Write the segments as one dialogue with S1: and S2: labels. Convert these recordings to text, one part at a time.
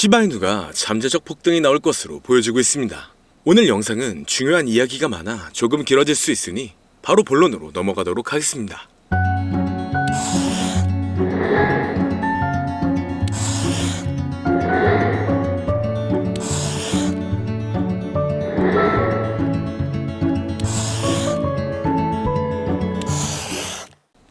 S1: 시바이누가 잠재적 폭등이 나올 것으로 보여지고 있습니다. 오늘 영상은 중요한 이야기가 많아 조금 길어질 수 있으니 바로 본론으로 넘어가도록 하겠습니다.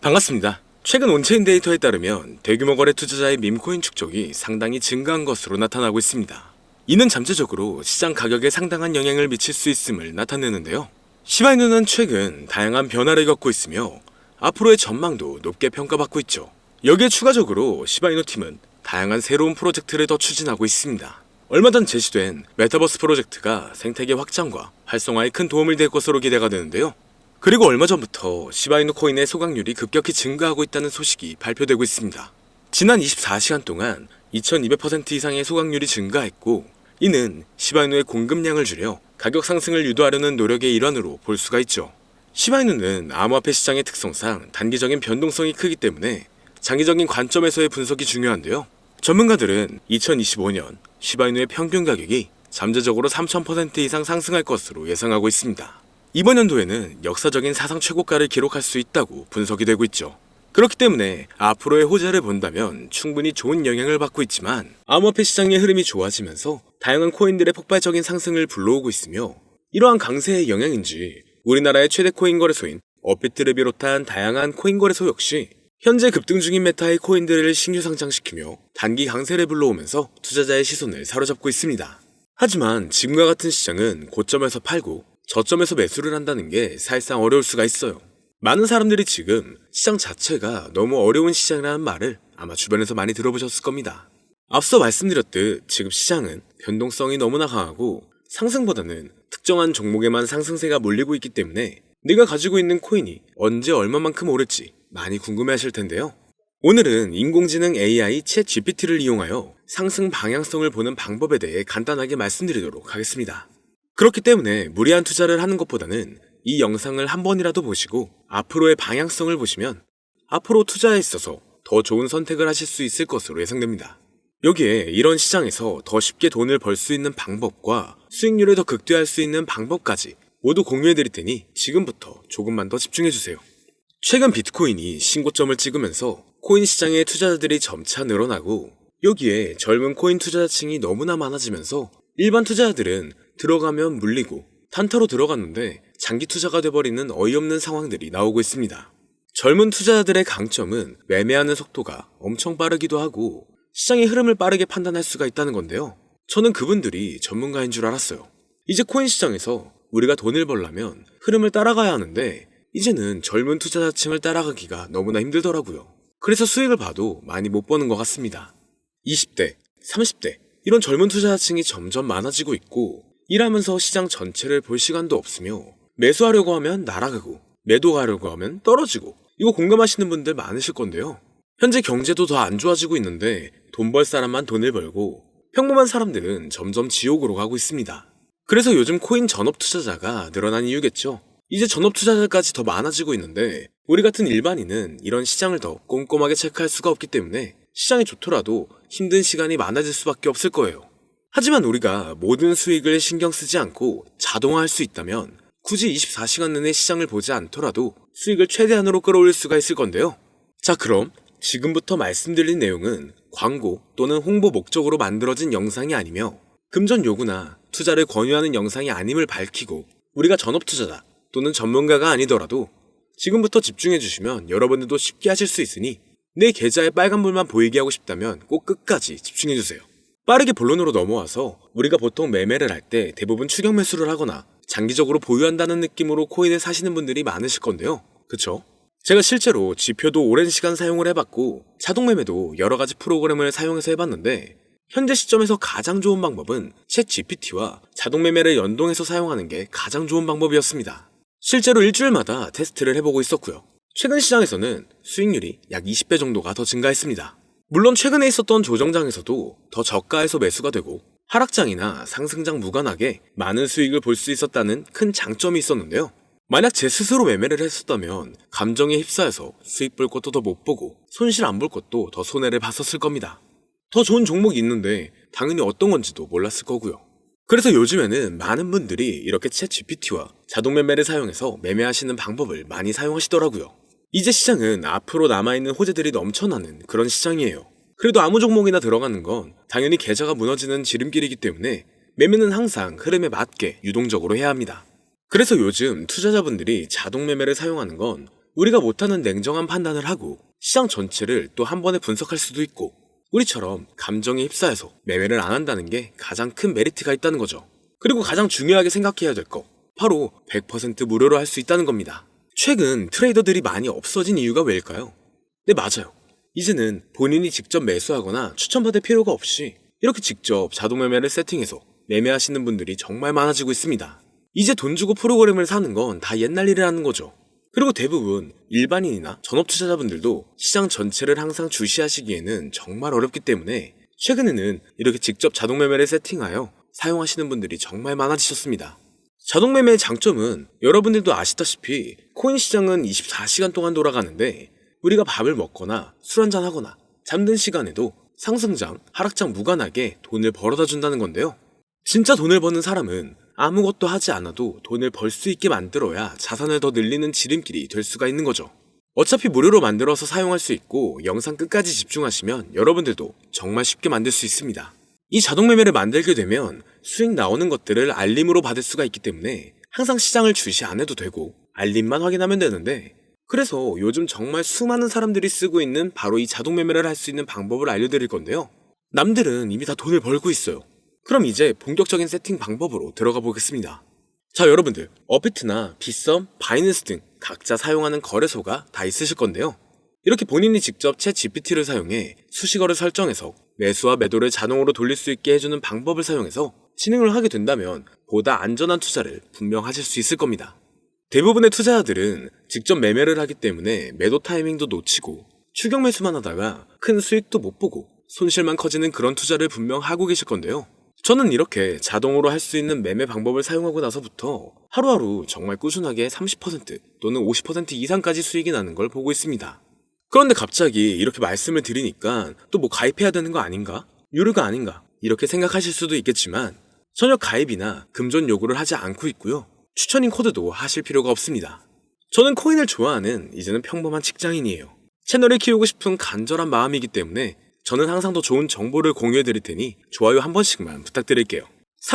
S1: 반갑습니다. 최근 온체인 데이터에 따르면 대규모 거래 투자자의 밈코인 축적이 상당히 증가한 것으로 나타나고 있습니다. 이는 잠재적으로 시장 가격에 상당한 영향을 미칠 수 있음을 나타내는데요. 시바이누는 최근 다양한 변화를 겪고 있으며 앞으로의 전망도 높게 평가받고 있죠. 여기에 추가적으로 시바이누 팀은 다양한 새로운 프로젝트를 더 추진하고 있습니다. 얼마 전 제시된 메타버스 프로젝트가 생태계 확장과 활성화에 큰 도움을 될 것으로 기대가 되는데요. 그리고 얼마 전부터 시바이누 코인의 소각률이 급격히 증가하고 있다는 소식이 발표되고 있습니다. 지난 24시간 동안 2200% 이상의 소각률이 증가했고, 이는 시바이누의 공급량을 줄여 가격 상승을 유도하려는 노력의 일환으로 볼 수가 있죠. 시바이누는 암호화폐 시장의 특성상 단기적인 변동성이 크기 때문에 장기적인 관점에서의 분석이 중요한데요. 전문가들은 2025년 시바이누의 평균 가격이 잠재적으로 3000% 이상 상승할 것으로 예상하고 있습니다. 이번 연도에는 역사적인 사상 최고가를 기록할 수 있다고 분석이 되고 있죠. 그렇기 때문에 앞으로의 호재를 본다면 충분히 좋은 영향을 받고 있지만 암호화폐 시장의 흐름이 좋아지면서 다양한 코인들의 폭발적인 상승을 불러오고 있으며, 이러한 강세의 영향인지 우리나라의 최대 코인 거래소인 업비트를 비롯한 다양한 코인 거래소 역시 현재 급등 중인 메타의 코인들을 신규 상장시키며 단기 강세를 불러오면서 투자자의 시선을 사로잡고 있습니다. 하지만 지금과 같은 시장은 고점에서 팔고 저점에서 매수를 한다는 게 사실상 어려울 수가 있어요. 많은 사람들이 지금 시장 자체가 너무 어려운 시장이라는 말을 아마 주변에서 많이 들어보셨을 겁니다. 앞서 말씀드렸듯 지금 시장은 변동성이 너무나 강하고 상승보다는 특정한 종목에만 상승세가 몰리고 있기 때문에 내가 가지고 있는 코인이 언제 얼마만큼 오를지 많이 궁금해하실 텐데요. 오늘은 인공지능 AI 챗 GPT를 이용하여 상승 방향성을 보는 방법에 대해 간단하게 말씀드리도록 하겠습니다. 그렇기 때문에 무리한 투자를 하는 것보다는 이 영상을 한 번이라도 보시고 앞으로의 방향성을 보시면 앞으로 투자에 있어서 더 좋은 선택을 하실 수 있을 것으로 예상됩니다. 여기에 이런 시장에서 더 쉽게 돈을 벌 수 있는 방법과 수익률을 더 극대화할 수 있는 방법까지 모두 공유해 드릴 테니 지금부터 조금만 더 집중해 주세요. 최근 비트코인이 신고점을 찍으면서 코인 시장의 투자자들이 점차 늘어나고, 여기에 젊은 코인 투자자층이 너무나 많아지면서 일반 투자자들은 들어가면 물리고 단타로 들어갔는데 장기 투자가 돼버리는 어이없는 상황들이 나오고 있습니다. 젊은 투자자들의 강점은 매매하는 속도가 엄청 빠르기도 하고 시장의 흐름을 빠르게 판단할 수가 있다는 건데요. 저는 그분들이 전문가인 줄 알았어요. 이제 코인 시장에서 우리가 돈을 벌려면 흐름을 따라가야 하는데 이제는 젊은 투자자층을 따라가기가 너무나 힘들더라고요. 그래서 수익을 봐도 많이 못 버는 것 같습니다. 20대, 30대 이런 젊은 투자자층이 점점 많아지고 있고, 일하면서 시장 전체를 볼 시간도 없으며 매수하려고 하면 날아가고 매도하려고 하면 떨어지고, 이거 공감하시는 분들 많으실 건데요. 현재 경제도 더 안 좋아지고 있는데 돈 벌 사람만 돈을 벌고 평범한 사람들은 점점 지옥으로 가고 있습니다. 그래서 요즘 코인 전업 투자자가 늘어난 이유겠죠. 이제 전업 투자자까지 더 많아지고 있는데 우리 같은 일반인은 이런 시장을 더 꼼꼼하게 체크할 수가 없기 때문에 시장이 좋더라도 힘든 시간이 많아질 수밖에 없을 거예요. 하지만 우리가 모든 수익을 신경 쓰지 않고 자동화할 수 있다면 굳이 24시간 내내 시장을 보지 않더라도 수익을 최대한으로 끌어올릴 수가 있을 건데요. 자, 그럼 지금부터 말씀드린 내용은 광고 또는 홍보 목적으로 만들어진 영상이 아니며 금전 요구나 투자를 권유하는 영상이 아님을 밝히고, 우리가 전업 투자자 또는 전문가가 아니더라도 지금부터 집중해 주시면 여러분들도 쉽게 하실 수 있으니 내 계좌에 빨간불만 보이게 하고 싶다면 꼭 끝까지 집중해 주세요. 빠르게 본론으로 넘어와서 우리가 보통 매매를 할 때 대부분 추격 매수를 하거나 장기적으로 보유한다는 느낌으로 코인을 사시는 분들이 많으실 건데요. 그쵸? 제가 실제로 지표도 오랜 시간 사용을 해봤고 자동 매매도 여러 가지 프로그램을 사용해서 해봤는데, 현재 시점에서 가장 좋은 방법은 챗 GPT와 자동 매매를 연동해서 사용하는 게 가장 좋은 방법이었습니다. 실제로 일주일마다 테스트를 해보고 있었고요. 최근 시장에서는 수익률이 약 20배 정도가 더 증가했습니다. 물론 최근에 있었던 조정장에서도 더 저가에서 매수가 되고 하락장이나 상승장 무관하게 많은 수익을 볼 수 있었다는 큰 장점이 있었는데요. 만약 제 스스로 매매를 했었다면 감정에 휩싸여서 수익 볼 것도 더 못 보고 손실 안 볼 것도 더 손해를 봤었을 겁니다. 더 좋은 종목이 있는데 당연히 어떤 건지도 몰랐을 거고요. 그래서 요즘에는 많은 분들이 이렇게 챗 GPT와 자동 매매를 사용해서 매매하시는 방법을 많이 사용하시더라고요. 이제 시장은 앞으로 남아있는 호재들이 넘쳐나는 그런 시장이에요. 그래도 아무 종목이나 들어가는 건 당연히 계좌가 무너지는 지름길이기 때문에 매매는 항상 흐름에 맞게 유동적으로 해야 합니다. 그래서 요즘 투자자분들이 자동 매매를 사용하는 건 우리가 못하는 냉정한 판단을 하고 시장 전체를 또 한 번에 분석할 수도 있고 우리처럼 감정에 휩싸여서 매매를 안 한다는 게 가장 큰 메리트가 있다는 거죠. 그리고 가장 중요하게 생각해야 될 거 바로 100% 무료로 할 수 있다는 겁니다. 최근 트레이더들이 많이 없어진 이유가 왜일까요? 네, 맞아요. 이제는 본인이 직접 매수하거나 추천받을 필요가 없이 이렇게 직접 자동 매매를 세팅해서 매매하시는 분들이 정말 많아지고 있습니다. 이제 돈 주고 프로그램을 사는 건 다 옛날 일이라는 거죠. 그리고 대부분 일반인이나 전업 투자자분들도 시장 전체를 항상 주시하시기에는 정말 어렵기 때문에 최근에는 이렇게 직접 자동 매매를 세팅하여 사용하시는 분들이 정말 많아지셨습니다. 자동 매매의 장점은 여러분들도 아시다시피 코인 시장은 24시간 동안 돌아가는데 우리가 밥을 먹거나 술 한잔 하거나 잠든 시간에도 상승장, 하락장 무관하게 돈을 벌어다 준다는 건데요. 진짜 돈을 버는 사람은 아무것도 하지 않아도 돈을 벌 수 있게 만들어야 자산을 더 늘리는 지름길이 될 수가 있는 거죠. 어차피 무료로 만들어서 사용할 수 있고 영상 끝까지 집중하시면 여러분들도 정말 쉽게 만들 수 있습니다. 이 자동 매매를 만들게 되면 수익 나오는 것들을 알림으로 받을 수가 있기 때문에 항상 시장을 주시 안 해도 되고 알림만 확인하면 되는데 그래서 요즘 정말 수많은 사람들이 쓰고 있는 바로 이 자동 매매를 할 수 있는 방법을 알려드릴 건데요. 남들은 이미 다 돈을 벌고 있어요. 그럼 이제 본격적인 세팅 방법으로 들어가 보겠습니다. 자, 여러분들 업비트나 빗썸, 바이낸스 등 각자 사용하는 거래소가 다 있으실 건데요. 이렇게 본인이 직접 챗 GPT를 사용해 수식어를 설정해서 매수와 매도를 자동으로 돌릴 수 있게 해주는 방법을 사용해서 진행을 하게 된다면 보다 안전한 투자를 분명 하실 수 있을 겁니다. 대부분의 투자자들은 직접 매매를 하기 때문에 매도 타이밍도 놓치고 추격 매수만 하다가 큰 수익도 못 보고 손실만 커지는 그런 투자를 분명 하고 계실 건데요. 저는 이렇게 자동으로 할 수 있는 매매 방법을 사용하고 나서부터 하루하루 정말 꾸준하게 30% 또는 50% 이상까지 수익이 나는 걸 보고 있습니다. 그런데 갑자기 이렇게 말씀을 드리니까 또 뭐 가입해야 되는 거 아닌가? 유료가 아닌가? 이렇게 생각하실 수도 있겠지만 전혀 가입이나 금전 요구를 하지 않고 있고요. 추천인 코드도 하실 필요가 없습니다. 저는 코인을 좋아하는 이제는 평범한 직장인이에요. 채널을 키우고 싶은 간절한 마음이기 때문에 저는 항상 더 좋은 정보를 공유해 드릴 테니 좋아요 한 번씩만 부탁드릴게요.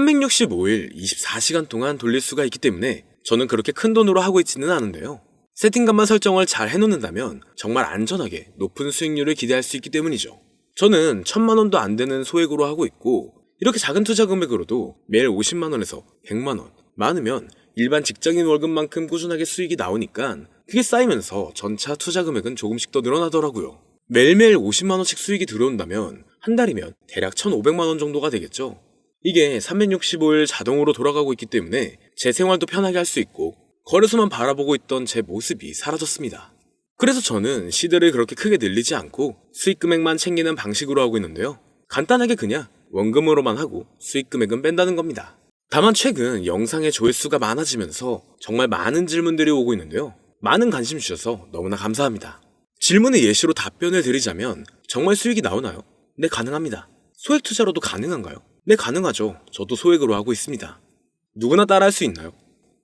S1: 365일 24시간 동안 돌릴 수가 있기 때문에 저는 그렇게 큰 돈으로 하고 있지는 않은데요. 세팅값만 설정을 잘 해놓는다면 정말 안전하게 높은 수익률을 기대할 수 있기 때문이죠. 저는 1000만원도 안 되는 소액으로 하고 있고 이렇게 작은 투자 금액으로도 매일 50만원에서 100만원, 많으면 일반 직장인 월급만큼 꾸준하게 수익이 나오니까 그게 쌓이면서 전차 투자 금액은 조금씩 더 늘어나더라고요. 매일매일 50만원씩 수익이 들어온다면 한 달이면 대략 1500만원 정도가 되겠죠. 이게 365일 자동으로 돌아가고 있기 때문에 제 생활도 편하게 할 수 있고 거래소만 바라보고 있던 제 모습이 사라졌습니다. 그래서 저는 시대를 그렇게 크게 늘리지 않고 수익 금액만 챙기는 방식으로 하고 있는데요. 간단하게 그냥 원금으로만 하고 수익 금액은 뺀다는 겁니다. 다만 최근 영상의 조회수가 많아지면서 정말 많은 질문들이 오고 있는데요. 많은 관심 주셔서 너무나 감사합니다. 질문의 예시로 답변을 드리자면 정말 수익이 나오나요? 네, 가능합니다. 소액 투자로도 가능한가요? 네, 가능하죠. 저도 소액으로 하고 있습니다. 누구나 따라할 수 있나요?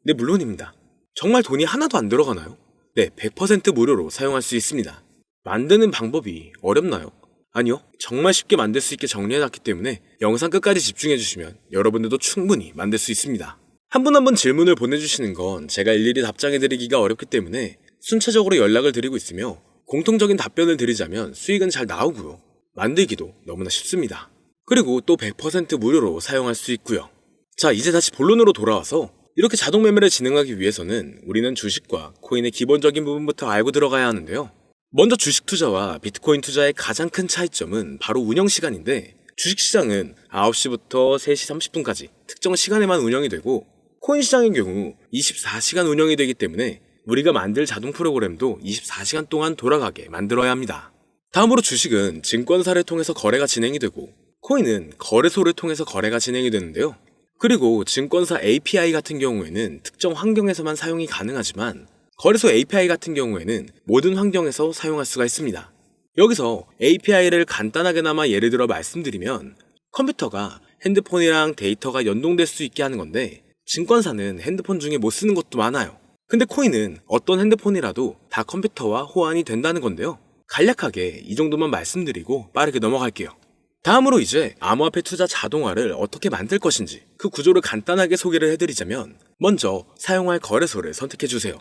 S1: 네, 물론입니다. 정말 돈이 하나도 안 들어가나요? 네, 100% 무료로 사용할 수 있습니다. 만드는 방법이 어렵나요? 아니요, 정말 쉽게 만들 수 있게 정리해놨기 때문에 영상 끝까지 집중해주시면 여러분들도 충분히 만들 수 있습니다. 한 분 한 분 질문을 보내주시는 건 제가 일일이 답장해드리기가 어렵기 때문에 순차적으로 연락을 드리고 있으며 공통적인 답변을 드리자면 수익은 잘 나오고요. 만들기도 너무나 쉽습니다. 그리고 또 100% 무료로 사용할 수 있고요. 자, 이제 다시 본론으로 돌아와서 이렇게 자동 매매를 진행하기 위해서는 우리는 주식과 코인의 기본적인 부분부터 알고 들어가야 하는데요. 먼저 주식 투자와 비트코인 투자의 가장 큰 차이점은 바로 운영 시간인데 주식시장은 9시부터 3시 30분까지 특정 시간에만 운영이 되고 코인 시장의 경우 24시간 운영이 되기 때문에 우리가 만들 자동 프로그램도 24시간 동안 돌아가게 만들어야 합니다. 다음으로 주식은 증권사를 통해서 거래가 진행이 되고 코인은 거래소를 통해서 거래가 진행이 되는데요. 그리고 증권사 API 같은 경우에는 특정 환경에서만 사용이 가능하지만 거래소 API 같은 경우에는 모든 환경에서 사용할 수가 있습니다. 여기서 API를 간단하게나마 예를 들어 말씀드리면 컴퓨터가 핸드폰이랑 데이터가 연동될 수 있게 하는 건데, 증권사는 핸드폰 중에 못 쓰는 것도 많아요. 근데 코인은 어떤 핸드폰이라도 다 컴퓨터와 호환이 된다는 건데요. 간략하게 이 정도만 말씀드리고 빠르게 넘어갈게요. 다음으로 이제 암호화폐 투자 자동화를 어떻게 만들 것인지 그 구조를 간단하게 소개를 해드리자면, 먼저 사용할 거래소를 선택해주세요.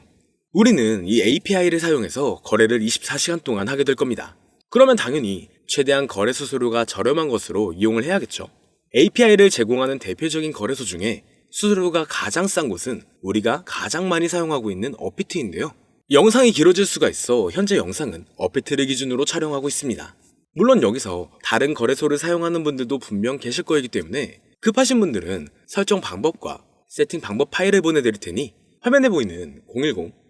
S1: 우리는 이 API를 사용해서 거래를 24시간 동안 하게 될 겁니다. 그러면 당연히 최대한 거래 수수료가 저렴한 것으로 이용을 해야겠죠. API를 제공하는 대표적인 거래소 중에 수수료가 가장 싼 곳은 우리가 가장 많이 사용하고 있는 업비트인데요. 영상이 길어질 수가 있어 현재 영상은 업비트를 기준으로 촬영하고 있습니다. 물론 여기서 다른 거래소를 사용하는 분들도 분명 계실 거이기 때문에 급하신 분들은 설정 방법과 세팅 방법 파일을 보내드릴 테니 화면에 보이는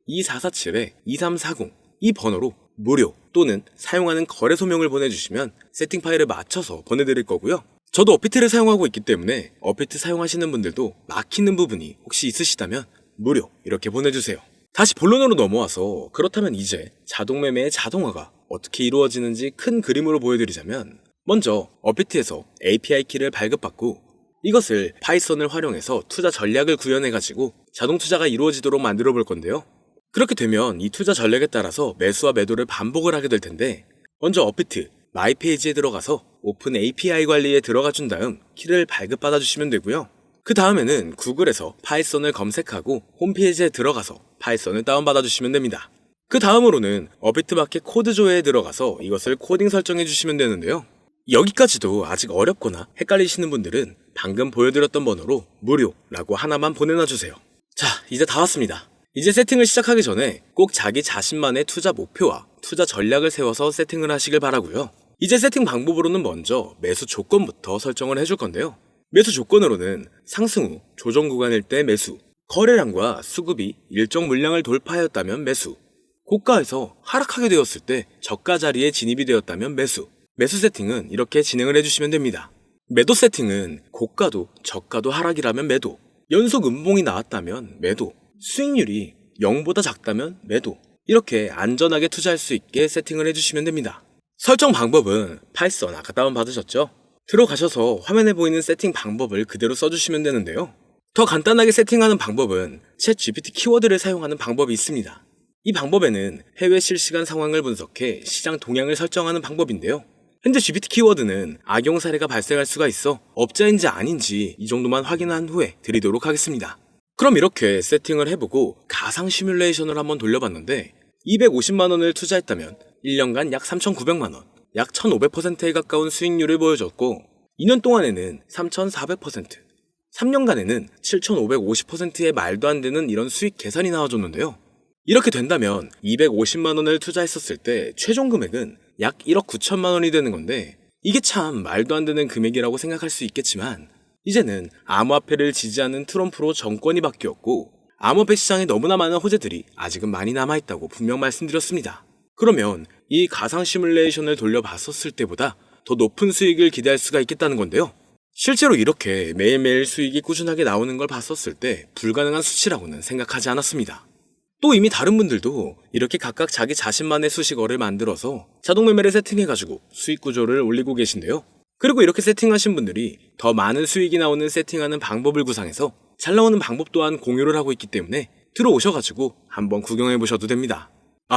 S1: 010-2447-2340 이 번호로 무료 또는 사용하는 거래소명을 보내주시면 세팅 파일을 맞춰서 보내드릴 거고요. 저도 업비트를 사용하고 있기 때문에 업비트 사용하시는 분들도 막히는 부분이 혹시 있으시다면 무료 이렇게 보내주세요. 다시 본론으로 넘어와서, 그렇다면 이제 자동매매의 자동화가 어떻게 이루어지는지 큰 그림으로 보여드리자면, 먼저 업비트에서 API 키를 발급받고 이것을 파이썬을 활용해서 투자 전략을 구현해가지고 자동 투자가 이루어지도록 만들어 볼 건데요. 그렇게 되면 이 투자 전략에 따라서 매수와 매도를 반복을 하게 될 텐데, 먼저 업비트 마이 페이지에 들어가서 오픈 API 관리에 들어가 준 다음 키를 발급받아 주시면 되고요. 그 다음에는 구글에서 파이썬을 검색하고 홈페이지에 들어가서 파이썬을 다운받아 주시면 됩니다. 그 다음으로는 업비트 마켓 코드 조회에 들어가서 이것을 코딩 설정해 주시면 되는데요. 여기까지도 아직 어렵거나 헷갈리시는 분들은 방금 보여드렸던 번호로 무료라고 하나만 보내놔 주세요. 자, 이제 다 왔습니다. 이제 세팅을 시작하기 전에 꼭 자기 자신만의 투자 목표와 투자 전략을 세워서 세팅을 하시길 바라고요. 이제 세팅 방법으로는 먼저 매수 조건부터 설정을 해줄 건데요. 매수 조건으로는 상승 후 조정 구간일 때 매수, 거래량과 수급이 일정 물량을 돌파하였다면 매수, 고가에서 하락하게 되었을 때 저가 자리에 진입이 되었다면 매수, 매수 세팅은 이렇게 진행을 해주시면 됩니다. 매도 세팅은 고가도 저가도 하락이라면 매도, 연속 음봉이 나왔다면 매도, 수익률이 0보다 작다면 매도, 이렇게 안전하게 투자할 수 있게 세팅을 해주시면 됩니다. 설정 방법은 파이썬 아까 다운받으셨죠? 들어가셔서 화면에 보이는 세팅 방법을 그대로 써주시면 되는데요. 더 간단하게 세팅하는 방법은 챗 GPT 키워드를 사용하는 방법이 있습니다. 이 방법에는 해외 실시간 상황을 분석해 시장 동향을 설정하는 방법인데요. 현재 GPT 키워드는 악용 사례가 발생할 수가 있어 업자인지 아닌지 이 정도만 확인한 후에 드리도록 하겠습니다. 그럼 이렇게 세팅을 해보고 가상 시뮬레이션을 한번 돌려봤는데, 250만원을 투자했다면 1년간 약 3,900만원, 약 1,500%에 가까운 수익률을 보여줬고, 2년 동안에는 3,400%, 3년간에는 7,550%의 말도 안 되는 이런 수익 계산이 나와줬는데요. 이렇게 된다면 250만원을 투자했었을 때 최종 금액은 약 1억 9천만원이 되는 건데, 이게 참 말도 안 되는 금액이라고 생각할 수 있겠지만, 이제는 암호화폐를 지지하는 트럼프로 정권이 바뀌었고 암호화폐 시장에 너무나 많은 호재들이 아직은 많이 남아있다고 분명 말씀드렸습니다. 그러면 이 가상 시뮬레이션을 돌려봤었을 때보다 더 높은 수익을 기대할 수가 있겠다는 건데요. 실제로 이렇게 매일매일 수익이 꾸준하게 나오는 걸 봤었을 때 불가능한 수치라고는 생각하지 않았습니다. 또 이미 다른 분들도 이렇게 각각 자기 자신만의 수식어를 만들어서 자동매매를 세팅해가지고 수익 구조를 올리고 계신데요. 그리고 이렇게 세팅하신 분들이 더 많은 수익이 나오는 세팅하는 방법을 구상해서 잘 나오는 방법 또한 공유를 하고 있기 때문에 들어오셔가지고 한번 구경해보셔도 됩니다.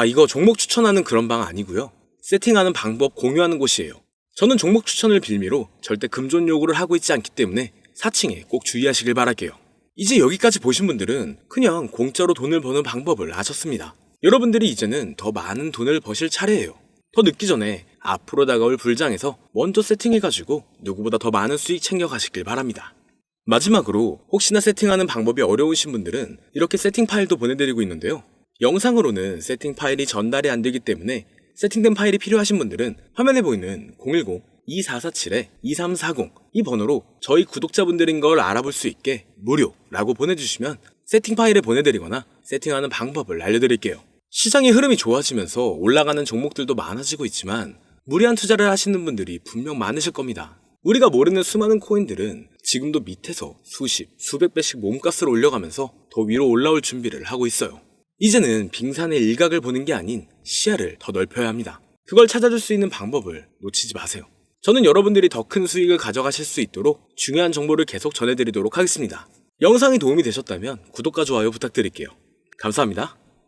S1: 이거 종목 추천하는 그런 방 아니고요. 세팅하는 방법 공유하는 곳이에요. 저는 종목 추천을 빌미로 절대 금전 요구를 하고 있지 않기 때문에 사칭에 꼭 주의하시길 바랄게요. 이제 여기까지 보신 분들은 그냥 공짜로 돈을 버는 방법을 아셨습니다. 여러분들이 이제는 더 많은 돈을 버실 차례예요. 더 늦기 전에 앞으로 다가올 불장에서 먼저 세팅해가지고 누구보다 더 많은 수익 챙겨가시길 바랍니다. 마지막으로 혹시나 세팅하는 방법이 어려우신 분들은 이렇게 세팅 파일도 보내드리고 있는데요. 영상으로는 세팅 파일이 전달이 안 되기 때문에 세팅된 파일이 필요하신 분들은 화면에 보이는 010-2447-2340 이 번호로 저희 구독자분들인 걸 알아볼 수 있게 무료라고 보내주시면 세팅 파일을 보내드리거나 세팅하는 방법을 알려드릴게요. 시장의 흐름이 좋아지면서 올라가는 종목들도 많아지고 있지만 무리한 투자를 하시는 분들이 분명 많으실 겁니다. 우리가 모르는 수많은 코인들은 지금도 밑에서 수십, 수백 배씩 몸값을 올려가면서 더 위로 올라올 준비를 하고 있어요. 이제는 빙산의 일각을 보는 게 아닌 시야를 더 넓혀야 합니다. 그걸 찾아줄 수 있는 방법을 놓치지 마세요. 저는 여러분들이 더 큰 수익을 가져가실 수 있도록 중요한 정보를 계속 전해드리도록 하겠습니다. 영상이 도움이 되셨다면 구독과 좋아요 부탁드릴게요. 감사합니다.